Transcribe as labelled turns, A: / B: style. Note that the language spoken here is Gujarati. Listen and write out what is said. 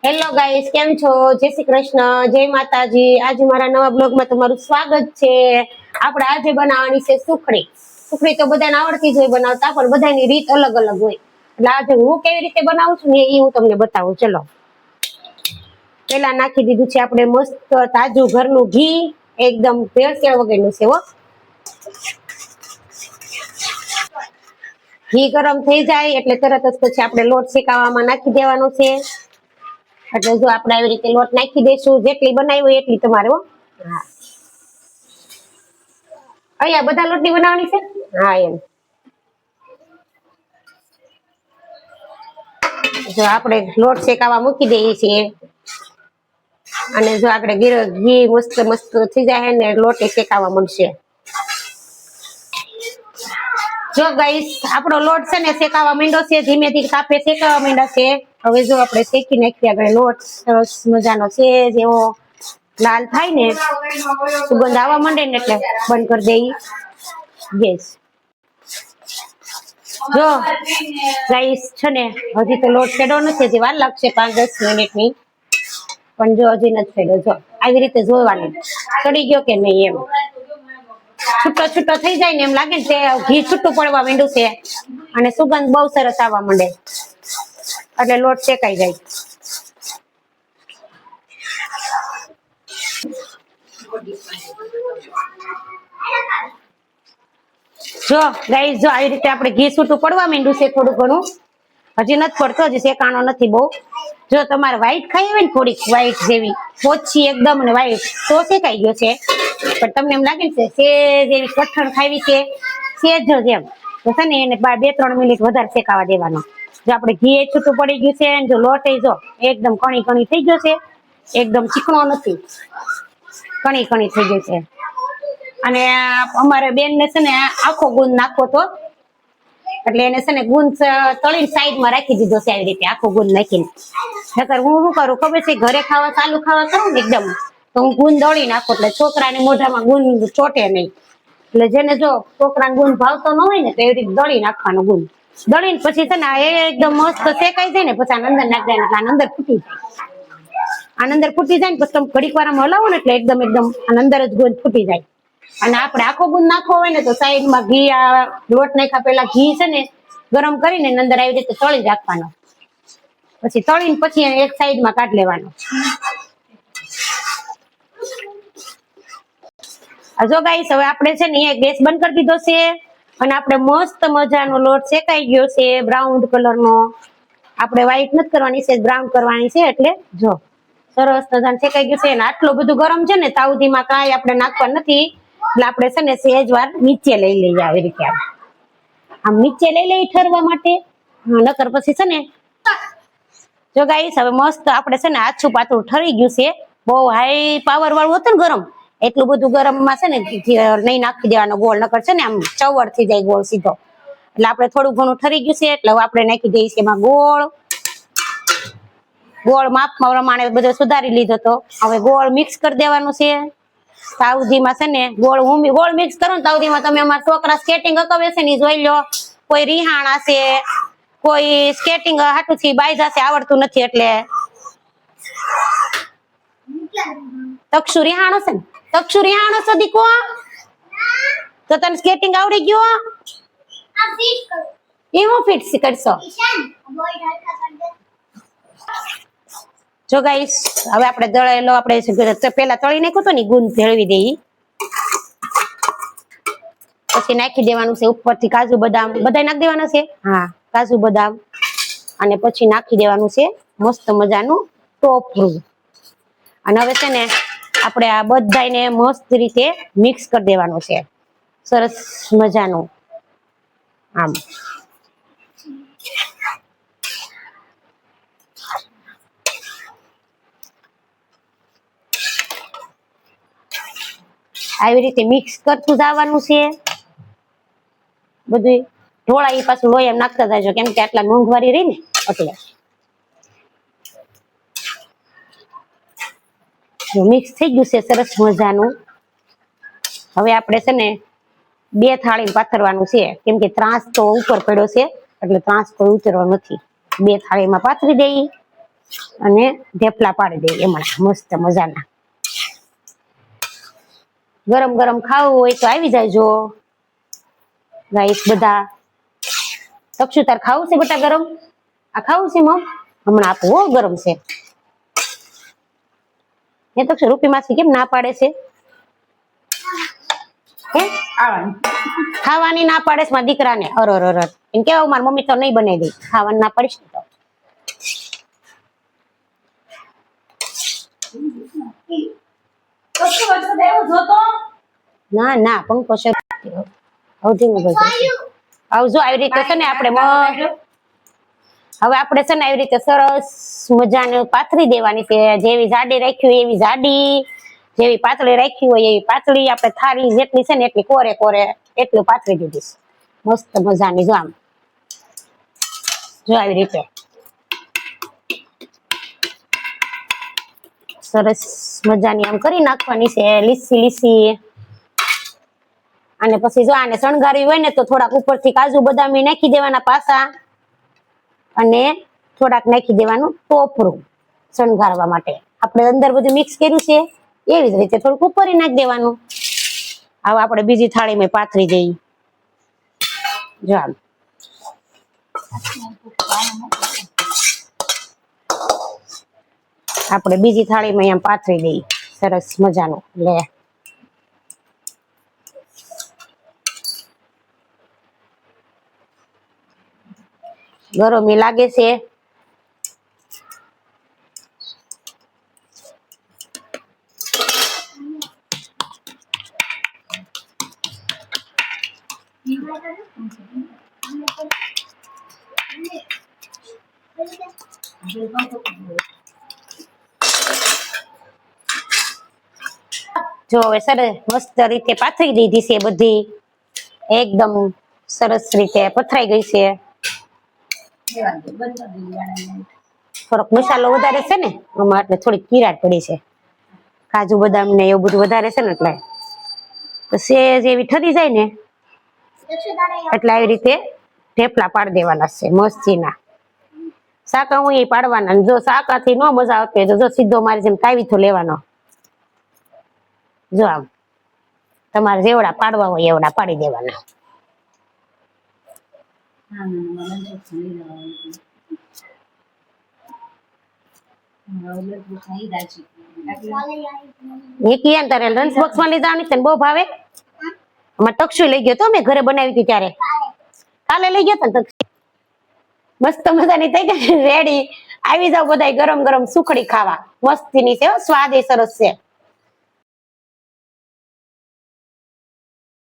A: હેલો ગાઈસ, કેમ છો? જય શ્રી કૃષ્ણ, જય માતાજી। આજે મારા નવા બ્લોગમાં તમારું સ્વાગત છે। આપણે આજે બનાવવાની છે સુખડી। સુખડી તો બધાને આવડતી જ હોય બનાવતા, પણ બધાની રીત અલગ અલગ હોય। એટલે આજે હું કેવી રીતે બનાવું છું ને એ હું તમને બતાવું। ચલો, પેલા નાખી દીધું છે આપણે મસ્ત તાજું ઘરનું ઘી, એકદમ ભેળસેળ વગરનું છે હો। ઘી ગરમ થઈ જાય એટલે તરત જ પછી આપણે લોટ શેકાવામાં નાખી દેવાનો છે। એટલે જો આપણે આવી રીતે લોટ નાખી દઈશું, જેટલી બનાવી હોય એટલી તમારે હો। હા, અહીંયા બધા લોટની બનાવવાની છે। હા એમ, જો આપણે લોટ શેકાવા મૂકી દઈએ છીએ અને જો આપણે ઘી મસ્ત મસ્ત થઈ જાય ને લોટ શેકાવા મળશે। જો ગાઈસ, આપણો લોટ છે ને શેકાવા માંડ્યો છે, ધીમે ધીમે કાપે શેકાવા માંડ્યા છે। હવે જો આપણે શેકી નાખીએ આપણે લોટ સરસ મજાનો છે, જેવો લાલ થાય ને સુગંધ આવવા માંડે ને એટલે બંધ કરી દઈ ગેસ। જો ગાઈસ છે ને હજી તો લોટ ફેડો નથી, હજી વાર લાગશે 5-10 મિનિટની, પણ જો હજી નથી ફેડ્યો। જો આવી રીતે જોવાનું ચડી ગયો કે નહીં એમ, છૂટો છૂટો થઈ જાય ને એમ લાગે ને તે ઘી છૂટું પડવા માંડ્યું છે અને સુગંધ બહુ સરસ આવવા માંડે એટલે લોટ શેકાઈ જાય। જો ગાઈસ, જો આવી રીતે આપણે ઘી છૂટું પડવા માંડ્યું છે, થોડું ઘણું, હજી નથી પડતો, હજી શેકાણો નથી બહુ। જો તમારે વ્હાઈટ ખાઈ હોય ને, થોડીક વ્હાઈટ જેવી ઓછી એકદમ ને વ્હાઈટ, તો શેકાઈ ગયો છે। પણ તમને એમ લાગે છે સેજ એવી કઠણ ખાવી છે, સેજ જ એમ, તો છે ને એને 2-3 મિનિટ વધારે શેકાવા દેવાનો। જો આપણે ઘી છૂટું પડી ગયું છે, જો લોટ જો એકદમ કણી કણી થઈ ગયો છે, એકદમ ચીકણો નથી, કણી કણી થઈ ગઈ છે। અને અમારે બેન ને છે ને આખો ગુંદ નાખવો તો, એટલે એને છે ને ગુંદ તળીને સાઈડમાં રાખી દીધો છે, આવી રીતે આખો ગુંદ નાખીને। નકર હું શું કરું ખબર છે, ઘરે ખાવા કરું ને એકદમ, તો હું ગુંદ દળી નાખું, એટલે છોકરાને મોઢામાં ગુંદ ચોટે નહીં। એટલે જેને જો છોકરાને ગુંદ ભાવતો ન હોય ને, તો એવી રીતે દળી નાખવાનો ગુંદ, દળીને પછી છે ને એકદમ મસ્ત શેકાઈ જાય ને પછી આને અંદર નાખી દેવાનો, એટલે આને અંદર ફૂટી જાય। આને અંદર ફૂટી જાય ને પછી તમે ઘડીક વાર હલાવો ને એટલે એકદમ આને અંદર જ ગુંદ ફૂટી જાય। અને આપણે આખો ગુંદ નાખવો હોય ને તો સાઈડમાં ઘી, આ લોટ નાખ્યા પેલા ઘી છે ને ગરમ કરીને અંદર આવી રીતે તળી રાખવાનો, પછી તળીને પછી એને એક સાઈડમાં કાઢી લેવાનો। જો ગાઈસ, હવે આપણે છે ને અહીંયા ગેસ બંધ કરી દીધો છે અને આપણે મસ્ત મજાનો લોટ શેકાઈ ગયો છે બ્રાઉન કલરનો। આપણે વ્હાઈટ નથી કરવાની છે, બ્રાઉન કરવાની છે, એટલે જો સરસ મજાનો શેકાઈ ગયો છે। અને આટલું બધું ગરમ છે ને તાવધીમાં કાંઈ આપણે નાખવા નથી, એટલે આપણે છે ને સહેજ વાર નીચે લઈ લઈએ, આવી રીતે આમ નીચે લઈ લઈ ઠરવા માટે, નકર પછી છે ને જો ગાઈસ, હવે મસ્ત આપણે છે ને આછું પાતળું ઠરી ગયું છે। બહુ હાઈ પાવર વાળું હતું ને ગરમ, એટલું બધું ગરમમાં છે ને નહીં નાખી દેવાનો ગોળ, નકર છે ને આમ ચવડ થઈ જાય ગોળ સીધો। એટલે આપણે થોડું ઘણું ઠરી ગયું છે, એટલે હવે આપણે નાખી દઈએ છીએ એમાં ગોળ માપમાં પ્રમાણે બધો સુધારી લીધો તો હવે ગોળ મિક્સ કરી દેવાનું છે। તાવધીમાં છે ને ગોળ મિક્સ કરો ને તાવધીમાં તમે અમારા છોકરા સ્કેટિંગ અકવે છે ને જોઈ લો, કોઈ રીહાણા છે, કોઈ સ્કેટિંગ હાટુથી બાયજા છે, આવડતું નથી એટલે તક્ષુ રીહાણો છે ને, તક્ષુ રીહાણો છે દીકો, તો તને સ્કેટિંગ આવડી ગયો? એવું ફિટ કરશો? જો ગાઈસ, હવે આપણે દળેલો આપણે પેલા તળી નાખ્યો તો ને ગુંદ ભેળવી દઈએ, પછી નાખી દેવાનું છે ઉપરથી કાજુ બદામ, બધા નાખી દેવાના છે। હા, કાજુ બદામ, અને પછી નાખી દેવાનું છે મસ્ત મજાનું ટોપરું। અને હવે છે ને આપણે આ બધાને મસ્ત રીતે મિક્સ કરી દેવાનું છે, સરસ મજાનું આમ। આવી રીતે મિક્સ કરતું જવાનું છે બધું। ઢોળા એ પાછું લોહી એમ નાખતા જાજો, કેમ કે આટલા મોંઘવારી રહી ને એટલે। મિક્સ થઈ ગયું છે સરસ મજાનું। હવે આપણે છે ને 2 થાળી પાથરવાનું છે, કેમ કે ત્રાસ તો ઉપર પડ્યો છે એટલે ત્રાસ કોઈ ઉતરવા નથી। 2 થાળીમાં પાથરી દઈએ અને ઢેફલા પાડી દઈએ એમાં મસ્ત મજાના. ગરમ ગરમ ખાવું હોય તો આવી જાય જો ગાઈસ બધા. તક્ષુ તાર ખાવું છે બેટા ગરમ? આ ખાવું છે મમ? હમણાં આપું હો, ગરમ છે. એ તક્ષુ રૂપી માસી કેમ ના પાડે છે? ખાવાની ના પાડે છે મારા દીકરાને. અર એમ કેવું મારી મમ્મી તો નહીં બનાવી દે. ખાવાની ના પાડીશ તો. ના ના પંખો શરૂ આવજો. આવી રીતે છે ને આપણે હવે આપણે છે ને આવી રીતે સરસ મજાનું પાથરી દેવાની છે. જેવી જાડી રાખ્યું એવી જાડી, જેવી પાતળી રાખી હોય એવી પાતળી. આપણે થાળી જેટલી છે ને એટલી કોરે કોરે એટલું પાથરી દીધીશ મસ્ત મજાની. જો આમ જો આવી રીતે સરસ મજાની આમ કરી નાખવાની છે લીસી લીસી. અને પછી જો આને શણગારવી હોય ને તો થોડાક ઉપરથી કાજુ બદામી નાખી દેવાના પાસા, અને થોડાક નાખી દેવાનું ટોપરું શણગારવા માટે. આપણે અંદર બધું મિક્સ કર્યું છે એવી જ રીતે થોડુંક ઉપર નાખી દેવાનું. હવે આપણે બીજી થાળીમાં પાથરી દઈએ. જો આમ આપણે બીજી થાળીમાં એમ પાથરી દઈએ સરસ મજાનું. લે ગરમી લાગે છે. જો હવે સરસ મસ્ત રીતે પાથરી દીધી છે બધી. એકદમ સરસ રીતે પથરાઈ ગઈ છે. થોડોક મસાલો વધારે છે ને આમાં એટલે થોડીક કિરાટ પડી છે. કાજુ બદામ ને એવું બધું વધારે છે ને એટલે સેજ એવી ઠરી જાય ને એટલે આવી રીતે ઢેફલા પાડી દેવાના છે મસ્તીના. શાકા હું એ પાડવાના. જો શાકાથી ન મજા આવતી હોય તો જો સીધો મારી જેમ તાવીથો લેવાનો. જો આમ તમારે જેવડા પાડવા હોય એવડા પાડી દેવાના. નિકી એમ તારે લંચ બોક્સ માં લીધા તને બહુ ભાવે? અમારે તક્ષુ લઈ ગયો તો મેં ઘરે બનાવી હતી ત્યારે. કાલે લઈ ગયો તો મસ્ત મજાની થઈ ગઈ રેડી. આવી જાવ બધા ગરમ ગરમ સુખડી ખાવા. મસ્તીની છે, સ્વાદ એ સરસ છે.